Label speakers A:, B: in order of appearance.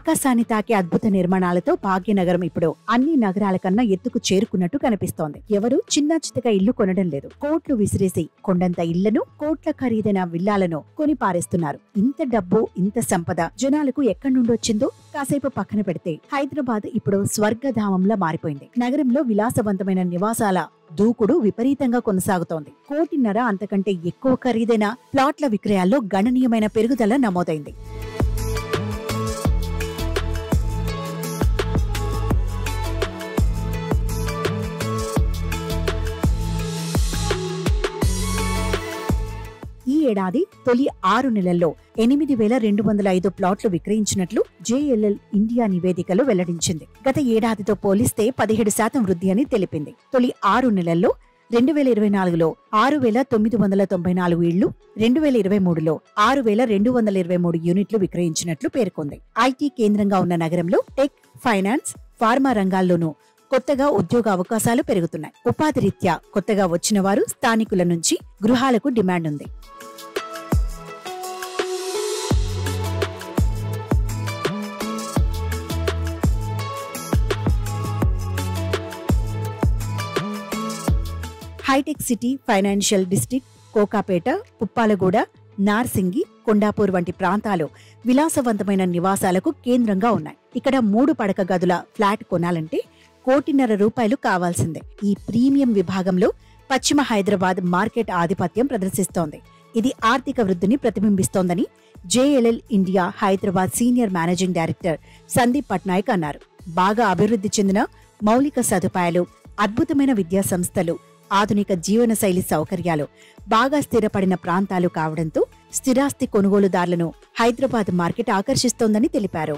A: ఆకాశాన్ని తాకే అద్భుత నిర్మాణాలతో భాగ్యనగరం ఇప్పుడు అన్ని నగరాల కన్నా ఎత్తుకు చేరుకున్నట్టు కనిపిస్తోంది. ఎవరు చిన్న చితక ఇల్లు కొనడం లేదు. కోట్లు విసిరేసి కొండంత ఇళ్లను, కోట్ల ఖరీదైన విల్లాలను కొని పారేస్తున్నారు. ఇంత డబ్బు, ఇంత సంపద జనాలకు ఎక్కడి నుండి వచ్చిందో కాసేపు పక్కన పెడితే హైదరాబాద్ ఇప్పుడు స్వర్గధామంలా మారిపోయింది. నగరంలో విలాసవంతమైన నివాసాల దూకుడు విపరీతంగా కొనసాగుతోంది. 1.5 కోటి అంతకంటే ఎక్కువ ఖరీదైన ప్లాట్ల విక్రయాల్లో గణనీయమైన పెరుగుదల నమోదైంది. ఈ ఏడాది తొలి 6 నెలల్లో 8,205 ప్లాట్లు విక్రయించినట్లు జేఎల్ఎల్ ఇండియా నివేదికలో వెల్లడించింది. గత ఏడాదితో పోలిస్తే 17% వృద్ధి అని తెలిపింది. తొలి 6 నెలల్లో 2024లో 6,994 ఇళ్లు, 2023లో 6,223 యూనిట్లు విక్రయించినట్లు పేర్కొంది. ఐటీ కేంద్రంగా ఉన్న నగరంలో టెక్, ఫైనాన్స్, ఫార్మా రంగాల్లోనూ కొత్తగా ఉద్యోగ అవకాశాలు పెరుగుతున్నాయి. ఉపాధి రీత్యా కొత్తగా వచ్చిన వారు, స్థానికుల నుంచి గృహాలకు డిమాండ్ ఉంది. హైటెక్ సిటీ, ఫైనాన్షియల్ డిస్ట్రిక్ట్, కోకాపేట, ఉప్పాలగూడ, నార్సింగి, కొండాపూర్ వంటి ప్రాంతాలు విలాసవంతమైన నివాసాలకు కేంద్రంగా ఉన్నాయి. ఇక్కడ 3 పడక గదుల ఫ్లాట్ కొనాలంటే 1.5 కోటి కావాల్సిందే. ఈ ప్రీమియం విభాగంలో పశ్చిమ హైదరాబాద్ మార్కెట్ ఆధిపత్యం ప్రదర్శిస్తోంది. ఇది ఆర్థిక వృద్ధిని ప్రతిబింబిస్తోందని JLL India Hyderabad senior managing director Sandeep Patnaik అన్నారు. బాగా అభివృద్ధి చెందిన మౌలిక సదుపాయాలు, అద్భుతమైన విద్యా సంస్థలు, ఆధునిక జీవనశైలి సౌకర్యాలు, బాగా స్థిరపడిన ప్రాంతాలు కావడంతో స్థిరాస్తి కొనుగోలుదారులను హైదరాబాద్ మార్కెట్ ఆకర్షిస్తోందని తెలిపారు.